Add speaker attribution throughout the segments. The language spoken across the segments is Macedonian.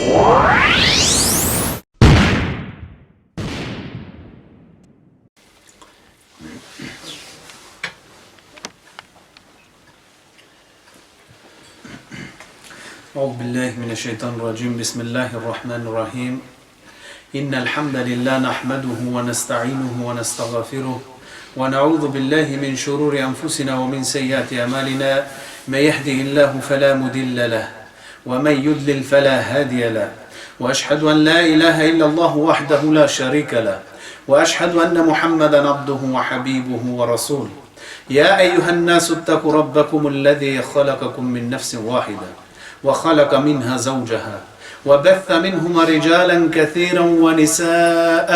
Speaker 1: أعوذ بالله من الشيطان الرجيم بسم الله الرحمن الرحيم إن الحمد لله نحمده ونستعينه ونستغفره ونعوذ بالله من شرور أنفسنا ومن سيئات أعمالنا من يهده الله فلا مضل له ومن يضلل فلا هادي له وأشهد أن لا إله إلا الله وحده لا شريك له وأشهد أن محمدا عبده وحبيبه ورسوله يا أيها الناس اتقوا ربكم الذي خلقكم من نفس واحدة وخلق منها زوجها وبث منهما رجالا كثيرا ونساء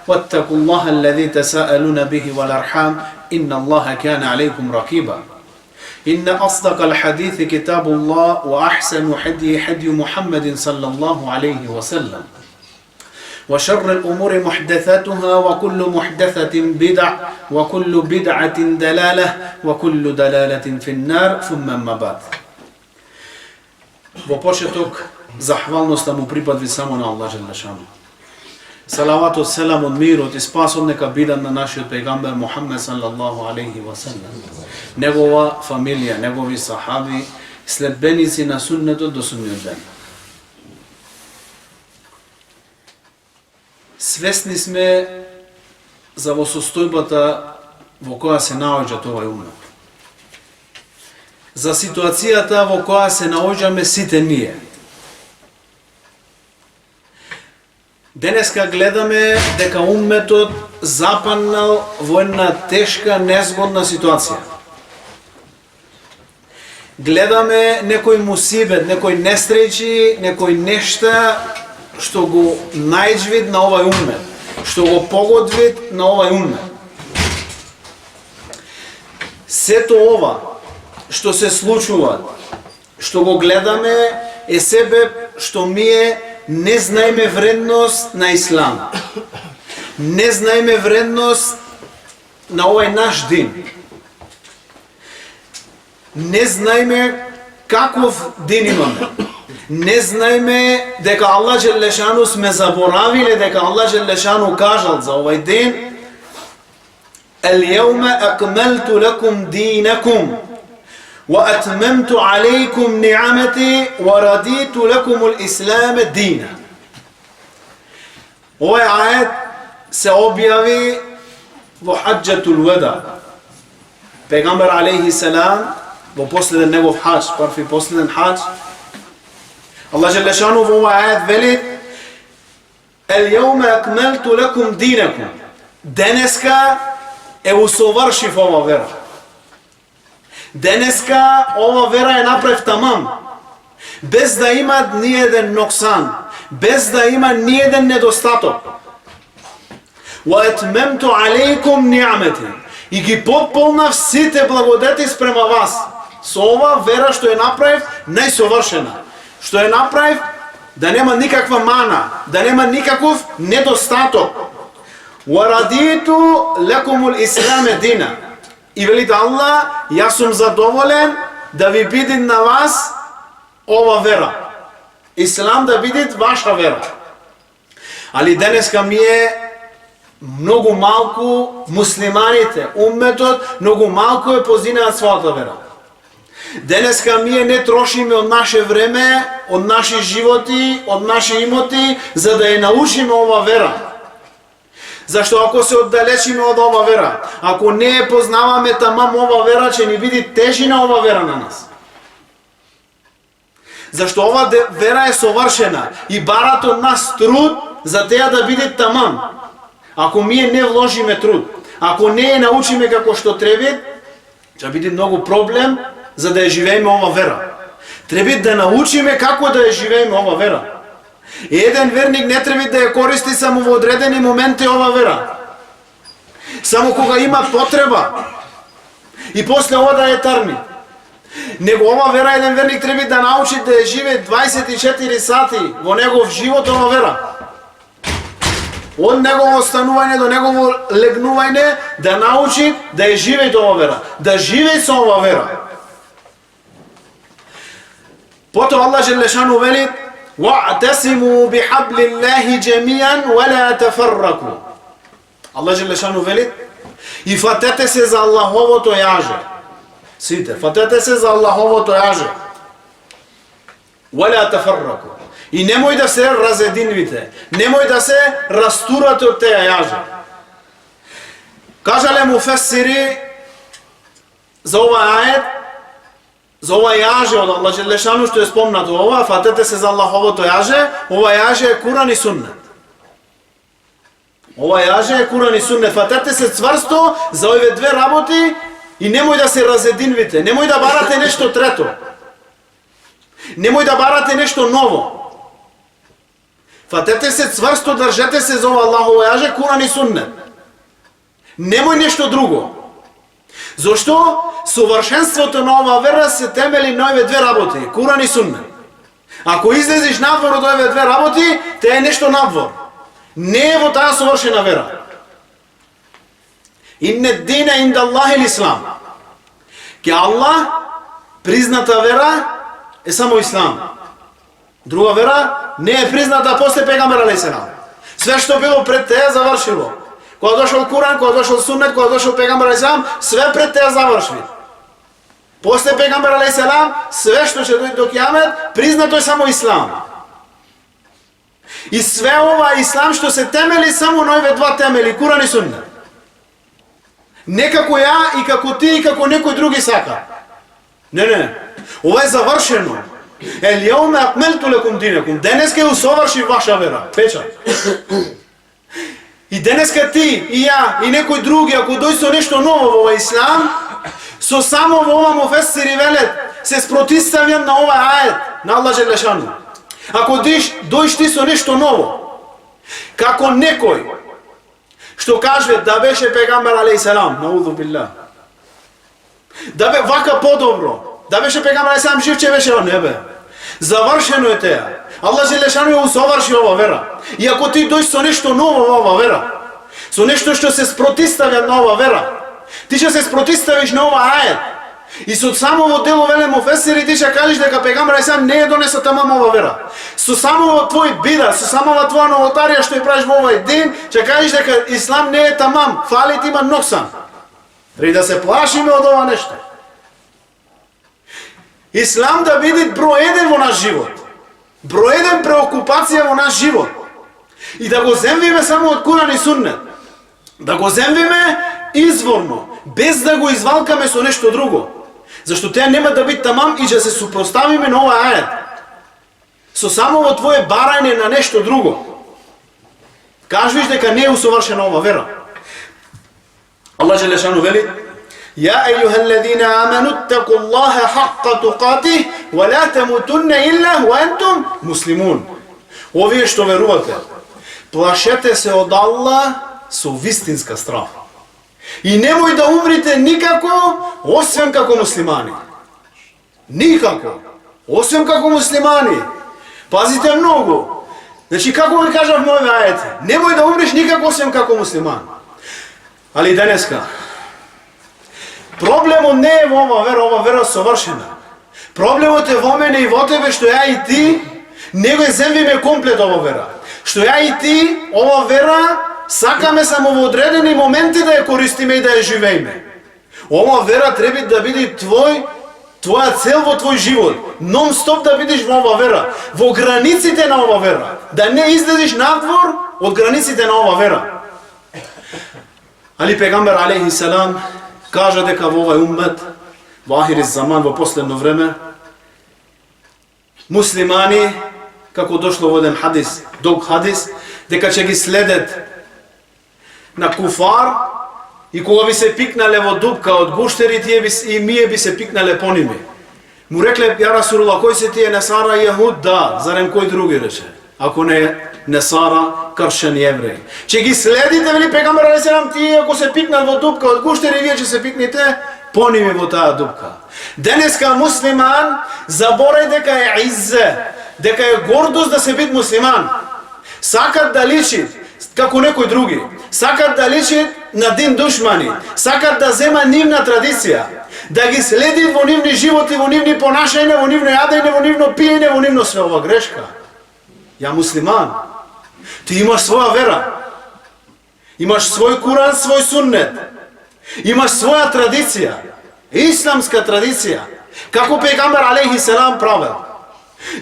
Speaker 1: واتقوا الله الذي تساءلون به والأرحام إن الله كان عليكم رقيبا إن أصدق الحديث كتاب الله وأحسن حدي محمد صلى الله عليه وسلم وشر الأمور محدثاتها وكل محدثة بدع وكل بدعة دلالة وكل دلالة في النار ثم ما بعد. Во почеток, захвалноста му припадви само на Аллах Желешану. Салаватот, селамот, мирот и спасот нека бидат на нашиот пегамбер Мухаммед саллаллаху алейхи ва саллям. Негова фамилија, негови сахаби, следбеници на суннетот до судниот ден. Свесни сме за во состојбата во која се наоѓа овој умет. За ситуацијата во која се наоѓаме сите ние. Денеска гледаме дека умметот западнал во една тешка, незгодна ситуација. Гледаме некој мусибет, некој несреќи, некој нешта што го најдвид на овај уммет, што го погодвид на овај уммет. Сето ова што се случува, што го гледаме, е себе што ние не знаеме вредност на ислам. Не знаеме вредност на овај наш дин. Не знаеме каков дин имаме. Не знаеме дека Аллах Желешану сме заборавиле, дека Аллах Желешану кажал за овај дин: "Ал-јаума акмалту лакум динакум وَأَتْمَمْتُ عَلَيْكُمْ نِعَمَتِي وَرَدِيتُ لَكُمُ الْإِسْلَامَ دِينًا." Овој ајет се објави во хаџџатул вада. Пегамбер алейхи селам во последен негов хаџ, први последен хаџ, Аллах Желешану во овој ајет вели: "Ал-јаума акмалту лакум динакум." Денеска е усовршив ова вера. Денеска ова вера е направив тамам, без да има ниеден ноксан, без да има ниеден недостаток. وَأَتْمَمْتُ عَلَيْكُمْ نِعَمَتِي. И ги потполнав сите благодети спрема вас. Со ова вера што е направив најсовршена, што е направив да нема никаква мана, да нема никаков недостаток. وَرَدِيتُ لَكُمُ الْإِسْلَامَ دِينًا. И велите Аллах, јас сум задоволен да ви биде на вас ова вера. Ислам да биде ваша вера. Али денеска ми е многу малку муслиманите, умметот, многу малку е позинаат својата вера. Денеска ние не трошиме од наше време, од наши животи, од наши имоти, за да ја научиме ова вера. Зашто ако се оддалечиме од ова вера, ако не ја познаваме тамам ова вера, ќе ни биде тежина ова вера на нас. Зашто ова вера е совршена и барат од нас труд за теја да биде тамам. Ако ние не вложиме труд, ако не ја научиме како што треба, ќе биде многу проблем за да ја живееме ова вера. Треба да научиме како да ја живееме ова вера. Еден верник не треба да ја користи само во одредени моменти ова вера. Само кога има потреба и после ова да ја тарми. Него ова вера еден верник треба да научи да ја живее 24 сати во негов живот ова вера. Од негово станување до негово легнување да научи да ја живее ова вера, да живее со ова вера. Потоа Аллах Желешану вели: وَاعْتَسِمُوا بِحَبْلِ اللَّهِ جَمِيعًا وَلَا تَفَرَّقُوا. Allah Đelešanu veli, i fatete se za Allahovото jaže. Site, fatete se za Allahovото jaže. وَلَا تَفَرَّقُوا. I nemoj da se razjedinvite, nemoj da se rasturate od te jaže. Kažale mu fesiri za ovaj ajet, za ovaj jaže od Allah Đelešanu što je spomnato ova, fatete se za Allahovото jaže, ova jaže je Kur'an i sunnet. Ova jaže je Kur'an i sunnet, fatete se cvrsto za ove dve raboti i nemoj da se razjedinvite, nemoj da barate nešto treto. Nemoj da barate nešto novo. Fatete se cvrsto, držete se za Allahovo jaže, Kur'an i sunnet. Nemoj nešto drugo. Zašto? Savršenството на ова вера се темели на овие две работи, Куран и Суннет. Ако излезеш надвор од овие две работи, те е нешто надвор. Не е во таа совршена вера. Инне дина инда Аллахи l'Ислам. Ке Аллах призната вера е само Ислам. Друга вера не е призната после пегамбер алейхиссалам. Све што било пред теја завршило. Кога дошол Куран, кога дошол Суннет, кога дошол пегамбер алейхиссалам, све пред теја заврши. После пегамбер алейхиссалам, све што ќе дојде до кијамет, признато е само Ислам. И све ова Ислам што се темели само на овие два темели, Куран и Суннет. Не како ја и како ти и како некој други сака. Не. Ова е завршено. Елјауме акмелту лекум динекум. Денеска ја усоврши ваша вера. Печат. И денеска ти, и ја, и некој други, ако дојде со нешто ново во овој Ислам, со само во ова муфесири велет, се спротивставам на ова ајет, на Аллах Đelešanu. Ако дојдеш ти со нешто ново, како некој, што каже да беше пегамбер алейхиссалам, наудhu билlah, да бе вака подобро, да беше пегамбер алейхиссалам жив, че беше не бе. Завршено е теја. Аллах Đelešanu ја усоврши ова вера. И ако ти дојдеш со нешто ново во ова вера, со нешто што се спротивставя на ова вера, ти ќе се спротивставиш на ова ајет. И со самово дело веле муфесири ти ќе кажеш дека пегамбер алейхиссалам не е донесо тамам ова вера. Со самово твој бида, со самова твоја новотарија што ја правиш во овој ден, ќе кажеш дека Ислам не е тамам, фали ти има ноксан. Треба да се плашиме од ова нешто. Ислам да биде број еден во наш живот. Број еден преокупација во наш живот. И да го земвиме само од Куран и Суннет. Да го земвиме изворно, без да го извалкаме со нешто друго. Зашто теја нема да биде тамам и ќе се супроставиме на овој ајет. Со само во твое барање на нешто друго. Кажеш дека не е усовршена ова вера. Аллах Đelešanu вели: يا أيها الذين آمنوا اتقوا الله حق تقاته ولا تموتن إلا وأنتم مسلمون. Овие што верувате, плашете се од Аллах со вистинска страх. И немој да умрите никако, освен како муслимани. Никако, освен како муслимани. Пазите многу. Значи, како ви кажав во овие ајети, немој да умреш никако, освен како муслиман. Али денеска, проблемот не е во ова вера совршена. Проблемот е во мене и во тебе што ја и ти не го земвиме комплет ова вера. Што ја и ти ова вера сакаме само во одредени моменти да ја користиме и да ја живееме. Ова вера треба да биде твоја цел во твој живот. Нон-стоп да бидеш во ова вера, во границите на ова вера. Да не излезеш надвор од границите на ова вера. Али пегамбер алейхиссалам кажа дека во овај уммет, во ахир заман, во последно време, муслимани, како дошло во еден хадис, долг хадис, дека ќе ги следат на куфар и кога би се пикнале во дупка од гуштери, и мие би се пикнале по ними. Му рекле: ја Расулуллах, кој се тие, Несара и Јахуд? Да, зарем кој други рече? Ако не Несара, кршени евреи. Че ги следите, вели пегамбер алейхиссалам, тие ако се пикнат во дупка од гуштери, вие ќе се пикнете по ними во таа дупка. Денеска муслиман заборај дека е иззе, дека е гордост да се бит муслиман. Сакат да личи како некој други. Сакат да личи на дин душмани. Сакат да зема нивна традиција. Да ги следи во нивни животи, во нивни понашања, во нивно јадење, во нивно пиење, во нивно све. Ова грешка. ja musliman. Ti imaš svoja vera. Imaš svoj Kur'an, svoj sunnet. Imaš svoja tradicija. Islamska tradicija. Kako pejgamber alejhi selam pravil.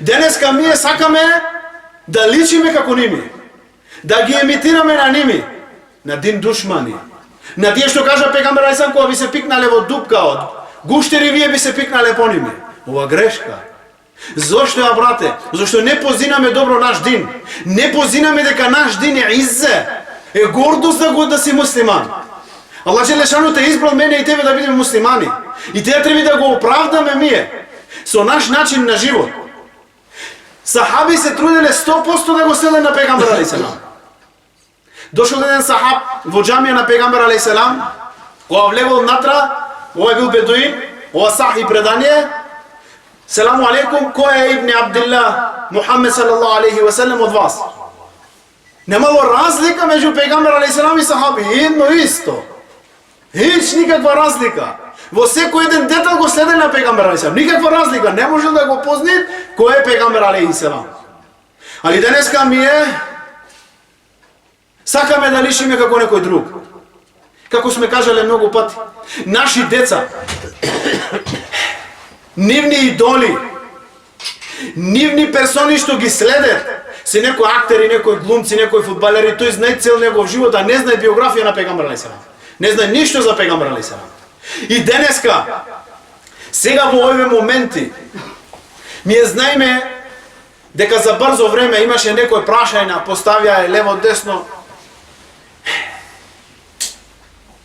Speaker 1: Deneska mi sakame da ličime kako nimi. Da gi imitirame na nimi. Na din dušmani. Na tije što kaže pejgamber alejhi selam, ko bi se piknale od dupka od gušteri, vije bi se piknale po nimi. Ova greška. Zašto ja, brate? Zašto ne poziname dobro naš din. Ne poziname deka naš din je izze. Je gordost da si musliman. Allah Đelešanu te izbral mene i tebe da budemo muslimani. I te treba da go opravdame mije. So naš način na život. Sahabi se trudile 100% da go slede na pejgamber alejhi selam. Došao jedan sahab vo džamija na pejgamber alejhi selam, ko vlevo natra, ovo je bil beduin, ovo sahih predanje. Selamu alaikum, ko je Ibn Abdillah, Muhammed sallallahu alaihi wa sallam od vas? Nemalo razlika među pejgamber alejhi selam i sahabi, jedno isto. Hić nikakva razlika. Vo sveko jedan detalj go slede na pejgamber alejhi selam. Nikakva razlika, ne može da go poznit ko je pejgamber alejhi selam. Ali daneska mi je sakame da lišime kako nekoj drug. Kako sme kažali mnogo pati. Naši deca, nivni idoli, nivni personi što gi slede, se nekoj akteri, nekoj glumci, nekoj futbaleri, to znaju cel njegov život, a ne znaju biografija na pejgamber alejhi selam. Ne znaju ništa za pejgamber alejhi selam. I deneska, сега во овие моменти, ми е знаеме дека за брзо време имаше некој прашања, поставија лево десно,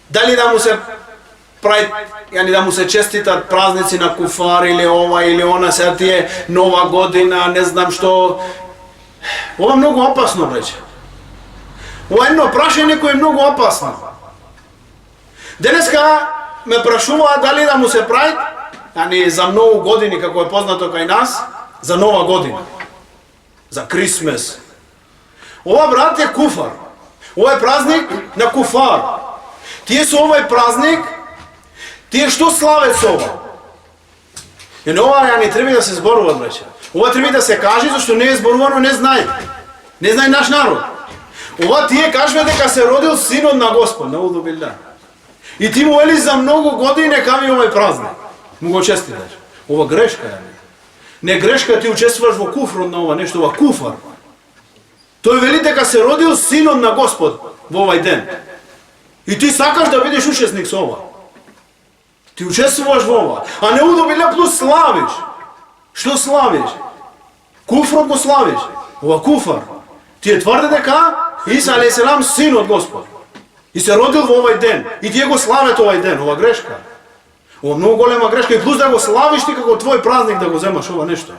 Speaker 1: дали да му се прави, яни да му се честитат празници на куфар или ова или она, сега тие нова година, не знам што. Ова е многу опасно, бреќе. Ова е едно прашање кој е многу опасно. Денеска ме прашуваат дали да му се прави, яни за многу години, како е познато кај нас, за нова година, за Крисмес. Ова, брат, е куфар. Ова е празник на куфар. Тие со овој празник, тие што слават со ова? И ова не треба да се зборува, бреќе. Ова треба да се каже, зашто не е зборувано, не знае. Не знае наш народ. Ова тие кажува дека се родил синот на Господ, науду билlah. И ти му вели за многу години нека ми овој празник. Му го честиташ. Ова грешка е. Не грешка, ти учествуваш во куфрот на ова нешто, ова куфар. Тој вели дека се родил синот на Господ во овој ден. И ти сакаш да бидеш учесник со ова. Ти учествуваш во ова. А не удобиле плюс славиш. Што славиш? Куфрот го славиш. Ова куфар. Ти е тврде дека Иса алейхи селам син од Господ. И се родил во овој ден. И тие го слават овој ден. Ова грешка. Ова многу голема грешка. И плюс да го славиш ти како твој празник да го земаш ова нешто.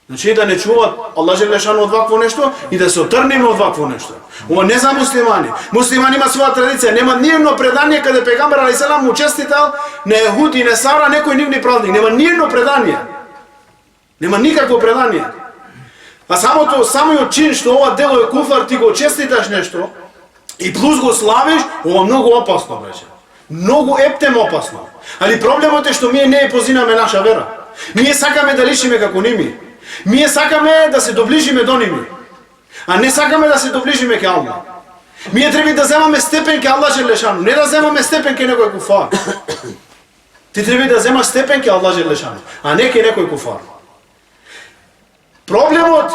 Speaker 1: Значи да не чуват Аллах Желешану од вакво нешто и да се отрнеме од вакво нешто. Ова не за муслимани. Муслимани има своја традиција. Нема ниедно предание каде пегамбер алейхи селам му честитал на Ехуд и Несара некој нивни празник. Нема ниедно предание. Нема никакво предание. А самиот чин што ова дело е куфар, ти го честиташ нешто и плюс го славиш, ова многу опасно, бреќе. Многу ептем опасно. Али проблемот е што ние не позинаме наша вера. Ние сакаме да личиме како ними. Ние сакаме да се доближиме до ними. А не сакаме да се доближиме ке Аллах. Ние треба да земаме степен ке Аллах Желешану, не да земаме степен ке некој куфар. Ти треба да земаш степен ке Аллах Желешану, а не ке некој куфар. Проблемот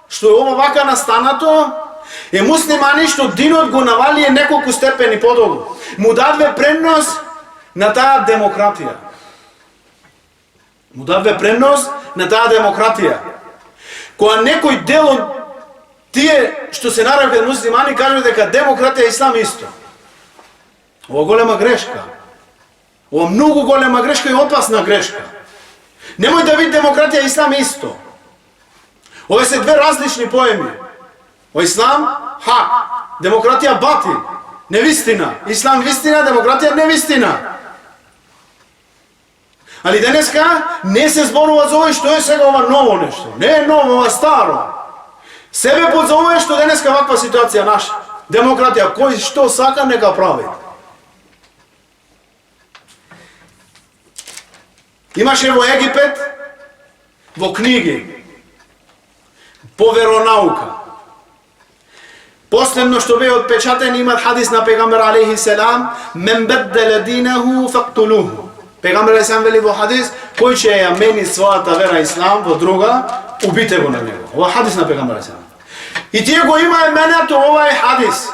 Speaker 1: што е ова вака настанато е муслимани што динот го навалие неколку степени подолу. Му дадве предност на таа демократија. Му дадве предност на таа демократија. Која некој дел од тие што се нарекат муслимани кажат дека демократија и ислам исто. Ова голема грешка. Ова многу голема грешка и опасна грешка. Немој да види демократија и ислам исто. Ова се две различни поеми. О ислам, хак. Демократија батил, невистина. Ислам вистина, демократија невистина. Али денеска не се зборува за ова што е сега ова ново нешто. Не е ново, ова старо. Себе под за ова е што денеска ваква ситуација наша. Демократија, кој што сака нека прави. Имаше во Египет, во книги, po veronauka. Последно што бе отпечатен имат хадис на пегамбер алейхи селам, мен бедделе динеху фактулуху. Пегамбер алейхи селам вели во хадис, кој ќе ја мени својата вера ислам во друга, убите го на него. Ова хадис на пегамбер алейхи селам. И тие го има именето овај хадис.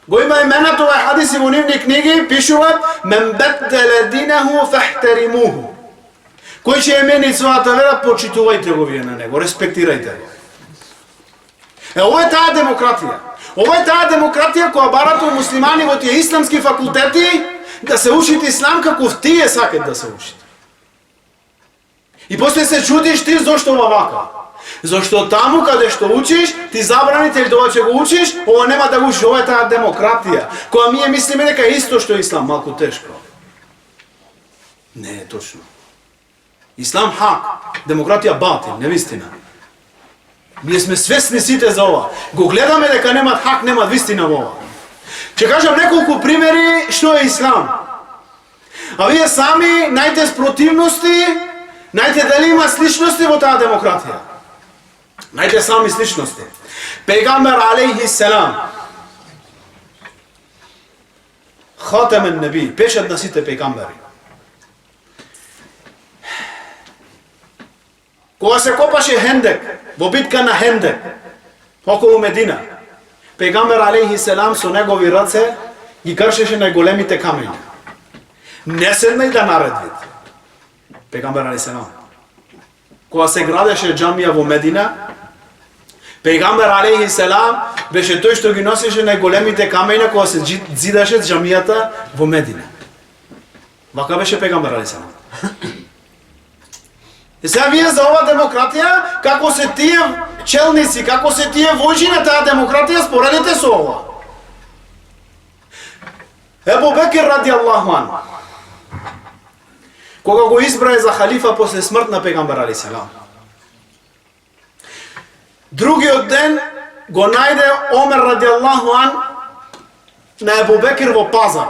Speaker 1: Го има именето овај хадис и во нивни книги пишуваат мен бедделе динеху фахтеримуху. Кој ќе ја мени својата вера, почитувајте го вие на него, респектирајте го. Ова е таа демократија. Ова е таа демократија која барат муслимани во тие исламски факултети да се учите ислам каков тие сакат да се учите. И после се чудиш ти зошто ова вака. Зошто таму каде што учиш, ти забраните или тоа ќе го учиш, ова нема да го учиш, ова е таа демократија, која ние мислиме дека е исто што ислам, малку тешко. Не е точно. Ислам хак, демократија батил, невистина. Ние сме свесни сите за ова. Го гледаме дека немат хак, немат вистина во ова. Ќе кажам неколку примери што е ислам. А вие сами најте спротивности, најте дали има сличности во таа демократија. Најте сами сличности. Пегамбер алейхи селам, хатемен неби, печат на сите пегамбери. Кога се копаше Хендек, во битка на Хендек, околу Медина, пегамбер алейхи селам со негови раце ги кршеше најголемите камења. Не седна и да наредви. Пегамбер алейхи селам. Кога се градеше џамија во Медина, пегамбер алейхи селам беше тој што ги носеше најголемите камења кога се зидаше џамијата во Медина. Вака беше пегамбер алейхи селам. И сега вие за ова демократија, како се тие челници, како се тие војжи на таа демократија, споредите со ова. Ебу Бекир ради Аллаху ан, кога го избрае за халифа после смрт на пегамбер алейхи селам, другиот ден го најде Омер ради Аллаху ан на Ебу Бекир во пазар,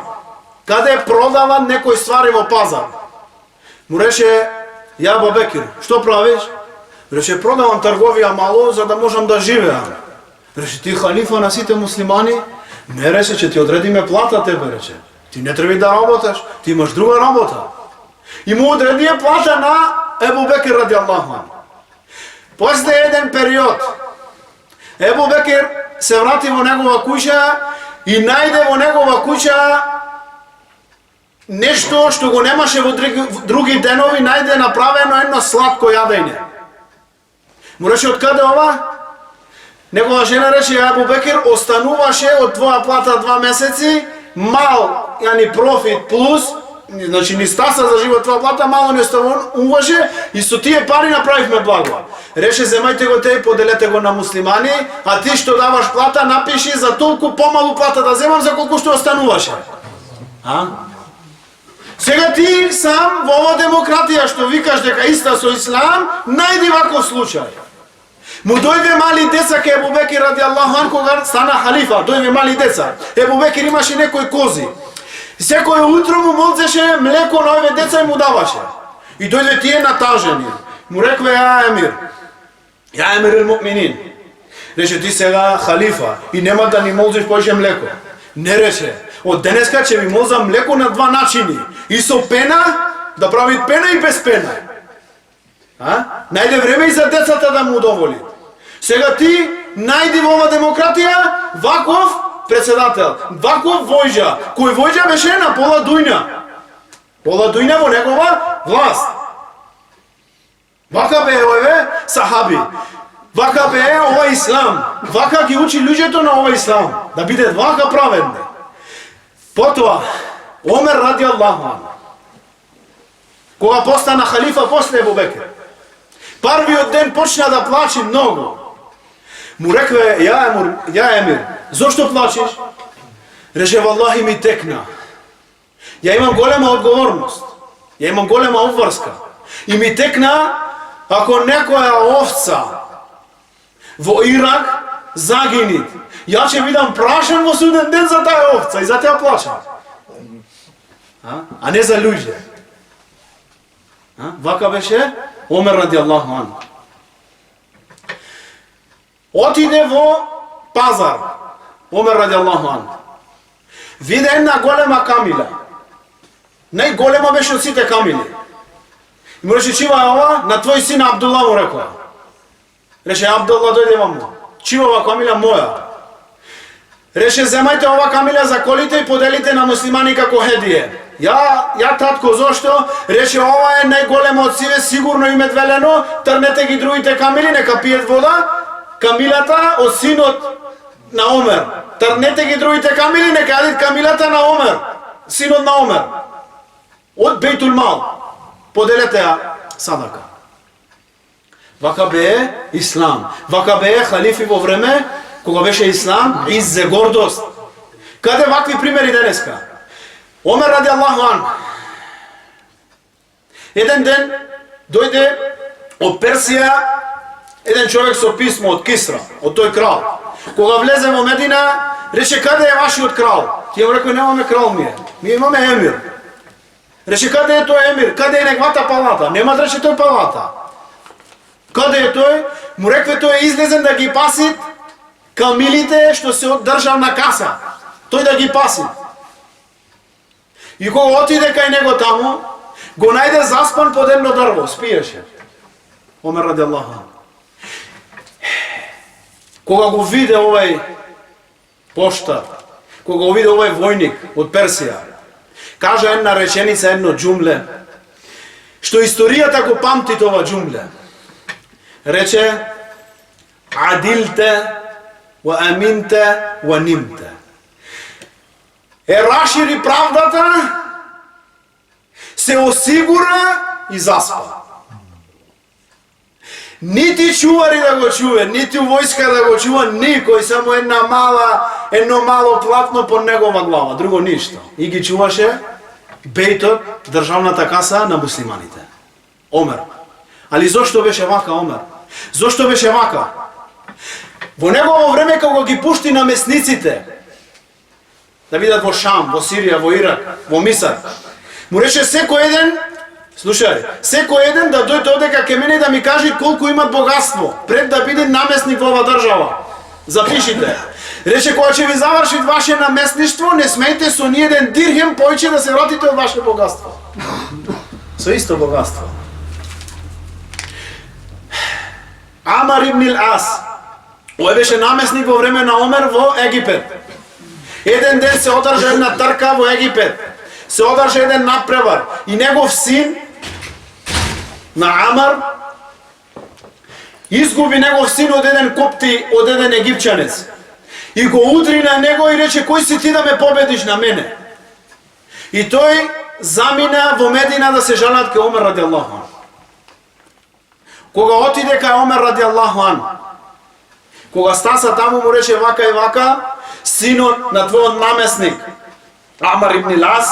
Speaker 1: каде продава некои ствари во пазар. Му рече: ја Ебу Бекир, што правиш? Рече: продавам трговија мало за да можам да живеам. Рече: ти халифа на сите муслимани? Не, рече, че ти одредиме плата тебе, рече. Ти не треба да работаш, ти имаш друга работа. И му одреди плата на Ебу Бекир ради Аллаху ан. После еден период, Ебу Бекир се врати во негова куќа и најде во негова куќа нешто што го немаше во други денови, најде направено едно сладко јадење. Му рече: од каде ова? Негова жена рече: Ебу Бекир, остануваше од твоја плата 2 месеци, мал, јани профит плюс, значи ни стаса за живот твоја плата, мало не оставуваше и со тие пари направивме благо. Рече: земајте го те и поделете го на муслимани, а ти што даваш плата, напиши за толку помалу плата да земам за колку што остануваше. Сега ти сам во ова демократија што викаш дека иста со ислам, најди ваков случај. Му дојде мали деца ке Ебу Бекир ради Аллаху ан кога стана халифа, дојде мали деца. Ебу Бекир имаше некои кози. Секој утро му молцеше млеко на овие деца и му даваше. И дојде тие натажени. Му рекве: ја Емир ел муъминин. Рече: ти сега халифа и нема да ни молциш поише млеко. Не, рече: од денеска ќе ви молзам млеко на 2 начини. И со пена, да прави пена и без пена. Најде време и за децата да му удоволи. Сега ти најди во ова демократија ваков председател, ваков војџа, кој војџа беше на пола дујна во негова власт. Вака бе ове сахаби, вака бе ова ислам, вака ги учи луѓето на ова ислам, да бидат вака праведни. Потоа, Омер ради Аллаху ан, кога постана халифа после Ебу Бекир, првиот ден почна да плачи многу. Му рекве: ја Емир, зошто плачиш? Рече: валлахи ми текна. Ја имам голема одговорност, ја имам голема обврска. И ми текна, ако некоја овца во Ирак загини, ја ќе бидам прашен во суден ден за таа овца и за теа плачам. А не за луѓе. Вака беше Омер ради Аллаху ан. Отиде во пазар, Омер радијаллаху ан. Виде една голема камила. Најголема беше од сите камили. И му рече, чива е ова? На твој син Абдулла му рекла. Рече, Абдулла, дојде ваму. Чива ова камила моја? Рече, земајте ова камила, заколите и поделите на муслимани како хедие. Ја татко, зошто? Рече, ова е најголема од сиве, сигурно им е велено, трнете ги другите камили, нека пијат вода. Камилата од синот на Омер. Трнете ги другите камили, нека јадат камилата на Омер. Синот на Омер. Од Бейтул Мал. Поделете ја садака. Вака бе ислам. Вака бе халифи во време кога беше ислам, иззе гордост. Каде вакви примери денеска? Омер радијаллаху ан. Еден ден дојде од Персија еден човек со писмо од Кисра, од тој крал. Кога влезе во Медина, рече, каде е вашиот крал? Тие му рекој, немаме крал ние имаме емир. Рече, каде е тој емир? Каде е неговата палата? Нема, рече, тој палата. Каде е тој? Му рекве, тој е излезен да ги паси камилите што се од државна каса. Тој да ги паси. И кога отиде кај него таму, го најде заспан под едно дрво, спиеше. Омер радијаллаху ан. Кога го виде овај поштар, кога го виде овај војник од Персија, кажа една реченица, едно џумле, што историјата го памти това џумле. Рече, адилте, ва аминте, ва нимте. Рашири правдата, се осигура и заспа. Нити чувари да го чува, нити војска да го чува, никој, само едно мало платно под негова глава, друго ништо. И ги чуваше бејтот, државната каса на муслиманите. Омер. Али зошто беше вака Омер? Зошто беше вака? Во негово време кога ги пушти намесниците да бидат во Шам, во Сирија, во Ирак, во Мисар, му рече секој еден, слушај, секој еден да дојде одека ке мене да ми каже колку имат богатство, пред да биде наместник во оваа држава. Запишите. Рече, кога ќе ви заврши ваше наместништво, не смејте со ни еден дирхем појче да се вратите од ваше богатство. Со исто богатство. Амар ибн ас, ој беше наместник во време на Омер во Египет. Еден ден се одржа една трка во Египет. Се одржа еден надпревар и негов син на Амар изгуби негов син од еден копти, од еден египчанец. И го удри на него и рече, кој си ти да ме победиш на мене? И тој замина во Медина да се жалат кај Омер радијаллаху ан. Кога отиде кај Омер радијаллаху ан, кога стаса таму му рече вака и вака, синот на твојот наместник Амар ибн Ас,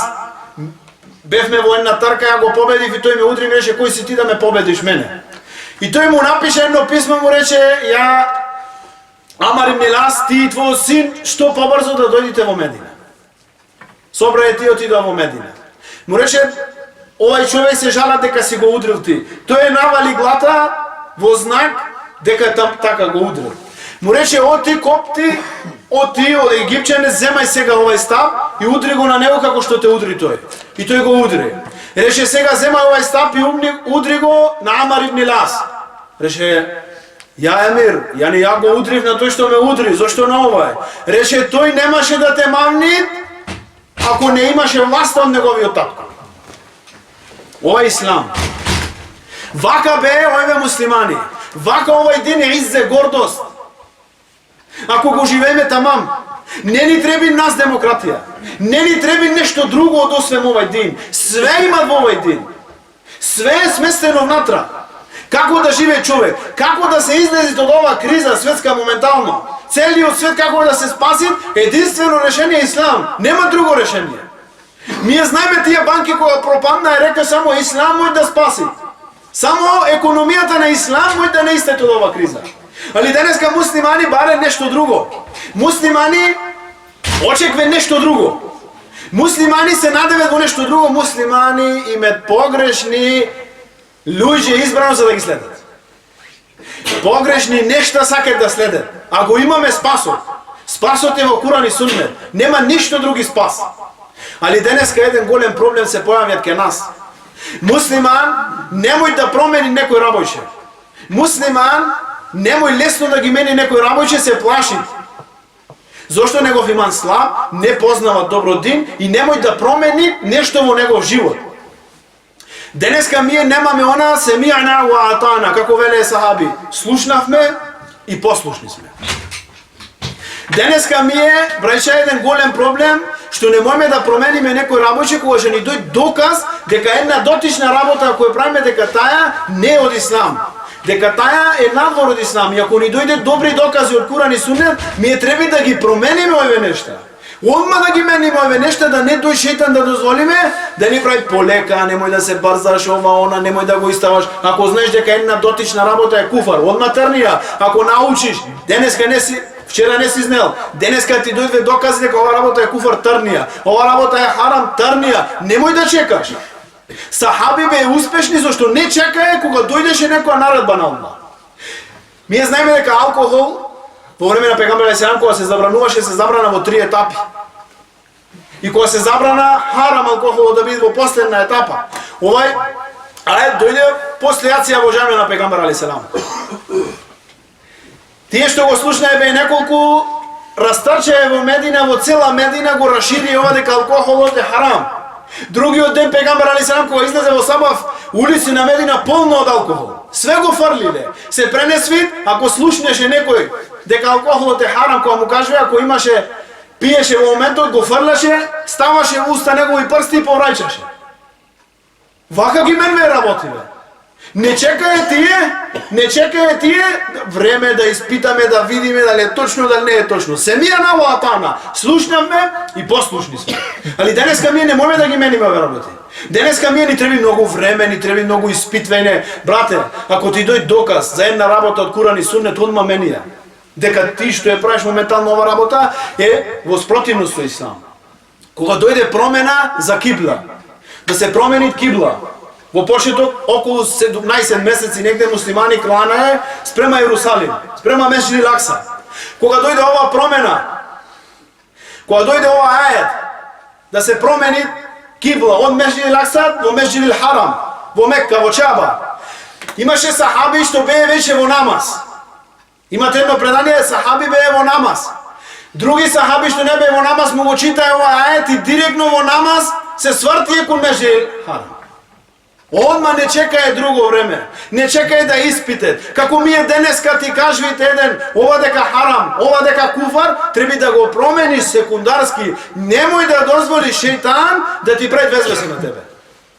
Speaker 1: бевме во една трка, ја го победив и тој ме удри и рече, кој си ти да ме победиш мене? И тој му напише едно писмо, му рече, ја Амар ибн Ас, ти и твојот син, што побрзо да дојдите во Медина. Собрај ти отидоа во Медина. Му рече, овај човек се жала дека си го удрил ти. Тој навали глата во знак дека така го удрил. Му рече, оти копти, оти од египчанец, земај сега овај стап и удри го на него како што те удри тој. И тој го удри. Рече, сега земај овај стап и удри го на Амар ибн Ас. Рече, ја емир, ја го удрив на тој што ме удри, зошто на овај? Рече, тој немаше да те мавни ако не имаше власта од неговиот татко. Ова е ислам. Вака бе овие муслимани. Вака овај ден е иззе гордост. Ако го живееме тамам, не ни треби нас демократија. Не ни треби нешто друго од освен овај ден. Све има во овај ден. Све е сместено внатра. Како да живее човек, како да се излези од оваа криза светска моментално. Целиот свет како да се спаси, единствено решение е ислам. Нема друго решение. Ние знаеме тие банки кога пропадна и река само ислам може да спаси. Само економијата на ислам може да не истече од оваа криза. Али денеска муслимани баре нешто друго. Муслимани очекве нешто друго. Муслимани се надеват во нешто друго. Муслимани имат погрешни луѓе избрано за да ги следат.
Speaker 2: Погрешни нешта сакат да следат. А го имаме спасот. Спасот е во Куран и Суннет. Нема ништо други спас. Али денеска еден голем проблем се појавиат ке нас. Муслиман немој да промени некој работеше. Муслиман немој лесно да ги мени некој работеше, се плаши. Зошто негов иман слаб, не познава добро дин и немој да промени нешто во негов живот. Денеска ние немаме она семи'на ва атана, како веле сахаби. Слушнавме и послушни сме. Денеска ние, браќа, еден голем проблем, што не можеме да промениме некој работче кога ќе ни дојде доказ дека една дотична работа која правиме дека таа не е од ислам. Дека таа е надвор од ислам. И ако ни дојде добри докази од Куран и Сунет, ние треба да ги промениме овие нешта. Одма да ги мениме овие нешта, да не дој шејтан да дозволиме да ни прави полека, немој да се брзаш, ова, она, немој да го иставаш. Ако знаеш дека една дотична работа е куфар, одма трнија. Ако научиш, денеска не си, вчера не си знел, денеска ти дојде докази дека ова работа е куфар, трнија. Ова работа е харам, трнија. Немој да чекаш. Сахаби беа успешни зашто не чекае кога дојдеше некоја наредба на Allah. Ние знаеме дека алкохол во време на пегамбер алейхиссалам кога се забрануваше, се забрана во 3 етапи. И кога се забрана харам алкохол да биде во последна етапа. Овај ајет дојде после јација во џамија на пегамбер алейхиссалам. Тие што го слушнаа беа неколку растарчеа во Медина, во цела Медина го расшири ова дека алкохолот е харам. Другиот ден пегамбер алейхиссалам кога излезе во сабав, улици на Медина полно од алкохол. Све го фрлиле. Се пренесви, ако слушнеше некој дека алкохолот е харам, кога му кажува, ако имаше, пиеше во моментот, го фрлаше, ставаше во уста негови прсти и повраќаше. Вака ги менве работиле. Не чекае тие време да испитаме, да видиме дали е точно, дали не е точно. Семи'на ва атана. Слушнавме и послушни сме. Али денеска ние не можеме да ги мениме овие работи. Денеска ние ни треби многу време, ни треби многу испитвање. Брате, ако ти дојде доказ за една работа од Куран и Суннет, одма мени ја. Дека ти што ја правиш моментално ова работа е во спротивност со ислам. Кога дојде промена за кибла, да се промени кибла. Во почеток, околу 17 месеци негде муслимани кланае спрема Јерусалим, спрема Месџид ел-Акса. Кога дојде ова промена, кога дојде ова ајет, да се промени кибла од Месџид ел-Акса во Месџид ел-Харам, во Мекка, во Чаба, имаше сахаби што беа веќе во намаз. Имате едно предание, сахаби беа во намаз. Други сахаби што не беа во намаз му го читаја ова ајет и директно во намаз се свртија кон Месџид ел-Харам. Одма не чекае друго време, не чекае да испите. Како ми е денеска ти кажвите еден, ова дека харам, ова дека куфар, треба да го промениш секундарски. Немој да дозволиш шејтан да ти прави везвесе на тебе.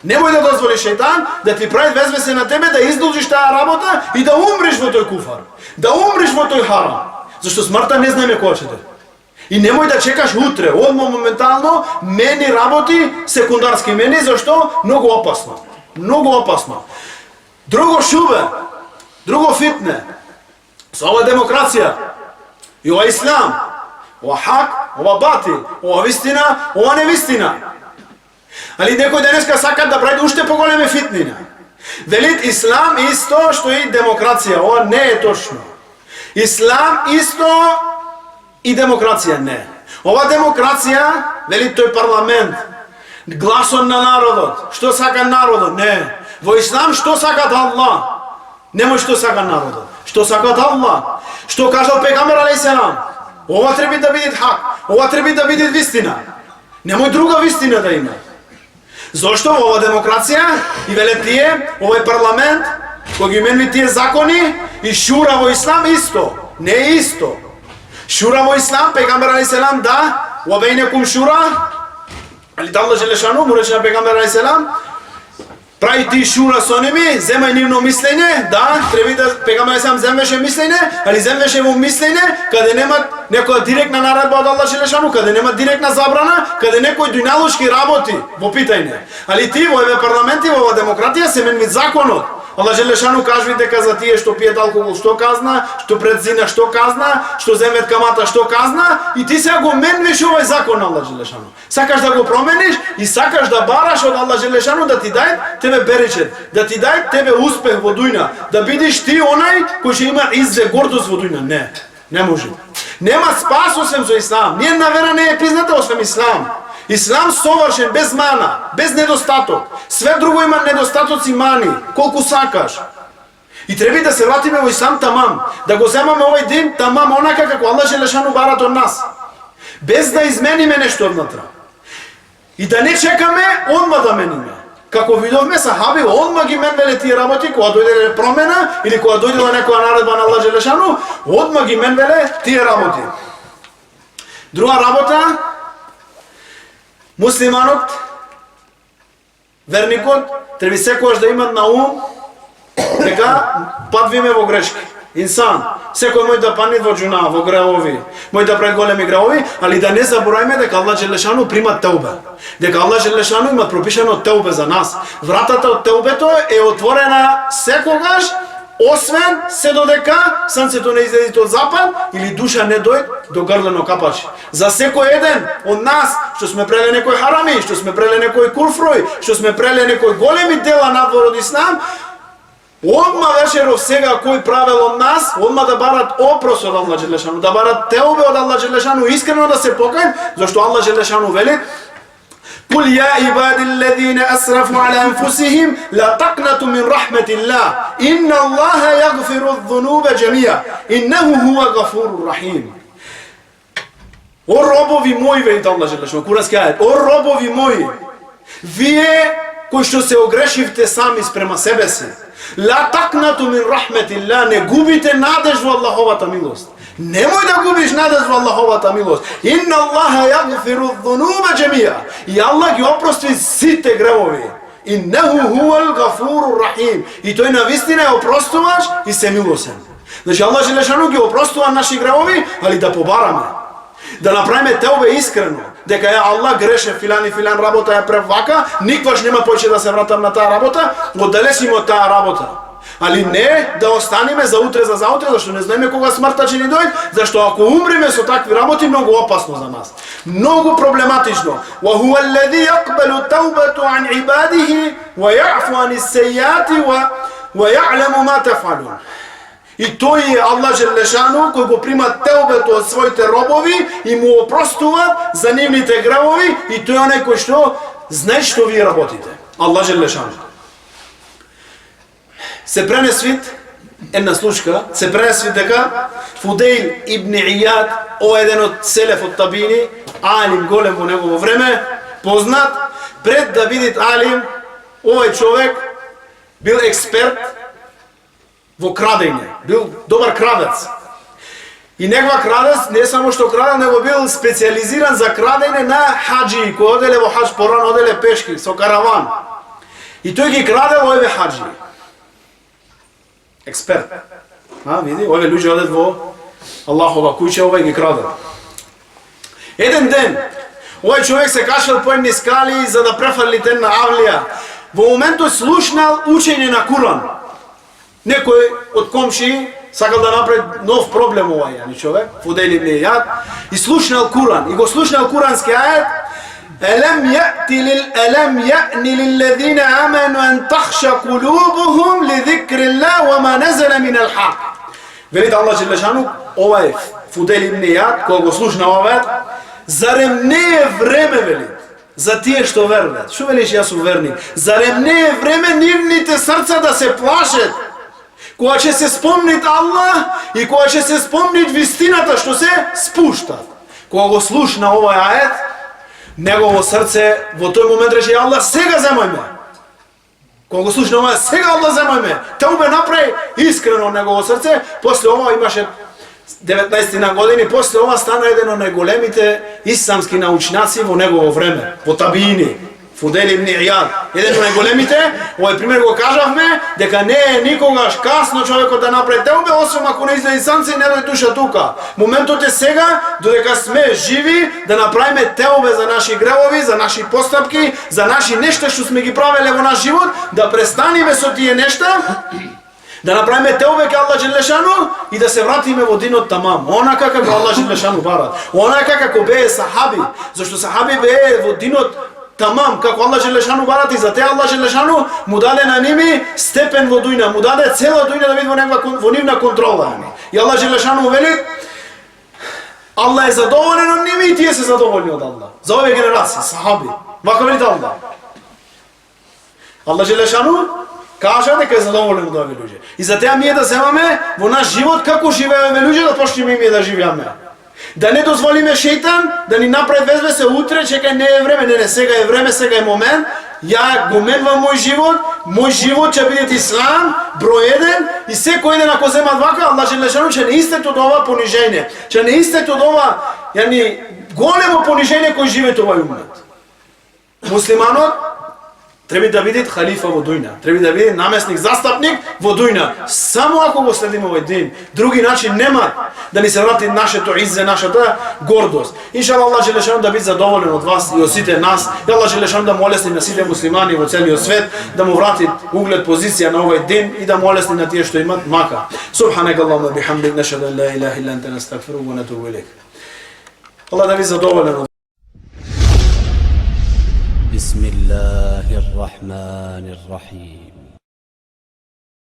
Speaker 2: Немој да дозволиш шејтан да ти прави везвесе на тебе, да издолжиш таа работа и да умриш во тој куфар. Да умриш во тој харам. Зашто смртта не знаеме која ќе дојде. И немој да чекаш утре, одма моментално мени работи секундарски мени, зашто многу опасно. Многу опасно. Друго шубе, друго фитне, со ова демокрација, и ова ислам, ова хак, ова батил, ова вистина, ова невистина. Али некој денеска сакат да прави уште поголеми фитнина. Велит ислам исто што и демокрација, ова не е точно. Ислам исто и демокрација не. Ова демокрација, велит тој парламент, гласот на народот. Што сака народот? Не. Во ислам што сакат Allah? Немој што сака народот. Што сакат Allah? Што кажал пегамбер алейхиссалам? Ова треба да биде хак. Ова треба да биде вистина. Немој друга вистина да има. Зошто ова демокрација и веле тие, овој парламент, кој ги менви тие закони и шура во ислам исто. Не исто. Шура во ислам, пегамбер алейхиссалам да, ва бейнекум шура. Али Аллах желешану му рече на пегамбер алейхиссалам, прави ти шура со ними, земај нивно мислење, да, треба да пегамбер алейхиссалам земеше мислење, али земеше во мислење каде нема некоја директна наредба од Аллах желешану, каде нема директна забрана, каде некој дуњалошки работи во питање. Али ти во овие парламенти, во ова демократија се менви законот. Allah Želešanu kaže дека за тие што пиет алкохол што казна, што предзина што казна, што земет камата што казна, и ти сега го менвиш овој закон на Allah Želešanu. Сакаш да го промениш и сакаш да бараш од Allah Želešanu да ти дај тебе беречет, да ти дај тебе успех во дујна, да бидиш ти онај кој ќе има иззе гордост во дујна. Не може. Нема спас освен со Ислам. Ниједна вера не е призната освен Ислам. Ислам совршен, без мана, без недостаток. Све друго има недостатоци, мани, колку сакаш. И треба да се вратиме во Ислам тамам, да го земаме овој ден тамам онака како Allah Želešanu барат од нас. Без да измениме нешто однатра. И да не чекаме одма да мениме. Како видовме сахаби, одма ги менвеле тие работи, кога дојде промена или кога дојдела некоја наредба на Allah Želešanu, одма ги менвеле тие работи. Друга работа, муслиманот, верникот, треба секогаш да имат на ум дека падвиме во грешки. Инсан, секој може да падне во џуна, во гревови, може да прави големи гревови, али да не забораваме дека Allah Želešanu прима теубе. Дека Allah Želešanu има пропишано теубе за нас. Вратата од теубето е отворена секогаш, освен се додека сонцето не излезе од запад или душа не дојде до грлено капачи. За секој еден од нас што сме преле некој харами, што сме преле некој курфрој, што сме преле некој големи дела надвор од Ислам, одма вечеров сега кој правел од нас, одма да барат опрос од Allah Želešanu, да барат теубе од Allah Želešanu, искрено да се покајат, зашто Allah Želešanu вели: قل يا عبادي الذين أسرفوا على أنفسهم لا تقنطوا من رحمة الله إن الله يغفر الذنوب جميعا إنه هو غفور رحيم. О робови мои, вели Allah Želešanu, курански ајет, о робови мои, вие кои што се огрешивте сами спрема себе си, ла такнату мин рахметилла, не губите надеж во Аллаховата милост. Немој да губиш надеж во Аллаховата милост. Инна Аллаха јагфиру ذунуба џемија. И Аллах ги опрости сите гревови. Иннеху хуал гафуру рахим. И тој навистина е опростуваш и се милосен. Значи Аллах Želešanu ги опростува наши гревови, али да побараме. Да направиме теубе искрено. Дека ја Аллах греше филан и филан работа ја прев вака, никваш нема повеќе да се вратам на таа работа, оддалечиме од таа работа. Али не да останеме за утре, за заутре, зашто не знаеме кога смртта ќе ни дојде, зашто ако умреме со такви работи, многу опасно за нас. Многу проблематично. Wa huwa alladhi yaqbalu tawbatu an ibadihi wa ya'fu an as-sayyiati wa ya'lamu ma taf'alun. И тој е Allah Želešanu кој го прима теубето од своите робови и му опростува за нивните гревови, и тој е онај кој што знае што вие работите. Allah Želešanu. Се пренесвит една случка, се пренесвит дека Фудейл ибн Ијад, еден од селеф од табини, алим голем во негово време, познат, пред да биде алим, овој човек бил експерт во крадење, бил добар крадец. И негова крадец не само што крадел, него бил специализиран за крадење на хаджи, кои оделе во хадж, порано оделе пешки, со караван. И тој ги крадел овие хаджи. Експерт. Види, овие луѓе одат во Аллахова куќа, овој ги крадел. Еден ден, овој човек се качил по едни скали за да префрли тен на авлија. Во моментот слушнал учење на Куран. Некој од комши сакал да направи нов проблем овај човек, Фудейл ибн Ијад, и слушнал Куран, и го слушнал курански ајет: Елем јa'ни лиллезина аману ан тахша кулубухум ли зикрилlah ва ма назала минал хак. Вели Allah Želešanu, овај Фудейл ибн Ијад, кога го слушна овај, зарем не е време, вели, за тие што веруват. Што велиш, јас сум верник? Зарем не е време нивните срца да се плашат? Кога ќе се спомнит Аллах и кога ќе се спомнит вистината што се спушта. Кога го слушна овој ајет, негово срце во тој момент рече: Аллах, сега земајме. Кога го слушна овој, сега Аллах земајме. Теубе направи искрено негово срце. После ова имаше 19 години, после ова стана еден од најголемите исламски научњаци во негово време, во табиини, Фудел ибн Ияд, еден од најголемите, овој пример го кажавме, дека не е никогаш касно човекот да направи теубе, освен ако не излезе санце и не дојде душа тука. Моментот е сега, додека сме живи, да направиме теубе за наши гревови, за наши постапки, за наши нешта што сме ги правеле во наш живот, да престаниме со тие нешта, да направиме теубе ка Аллах Джелешану и да се вратиме во динот тамам. Онака како Аллах Джелешану барат. Онака како бее сахаби, зашто сахаби бее во динот тамам, како Аллах Джелешану барат и за те Аллах Джелешану му даде на ними степен во дујна, му даде цела дујна да биде во нивна контрола. И Аллах Джелешану вели, Аллах е задоволен од ними и тие се задоволни од Аллах. За овие генерации, сахаби. Вака вели Аллах. Аллах Джелешану кажа дека е задоволен од овие луѓе. И за теа ние да земаме во наш живот како живееме луѓе, да почнеме и ние да живееме. Да не дозволиме шејтан да ни направи везвесе утре, чекај не е време, не, сега е време, сега е момент. Ја го менувам мој живот ќе биде ислам, број 1 и секој ден ако земат вака, Аллах Джелешану ќе не истет од ова понижење, ќе не истет од ова, големо понижење кој живее овој умет. Муслиманот треба да биде халифа во дујна, треба да биде наместник, застапник во дујна. Само ако го следиме овој дин, други начин нема да ни се врати нашето иззе, нашата гордост. Иншаллах Аллах Джелешану да биде задоволен од вас и од сите нас. И Аллах Джелешану да молесни на сите муслимани во целиот свет, да му врати углед, позиција на овој дин и да молесни на тие што имат мака. Субханак Аллахумма бихамдик, нашхаду ан ла илаха илля анта, настагфирука ва натубу илейк. Аллах да биде задоволен.
Speaker 3: بسم الله الرحمن الرحيم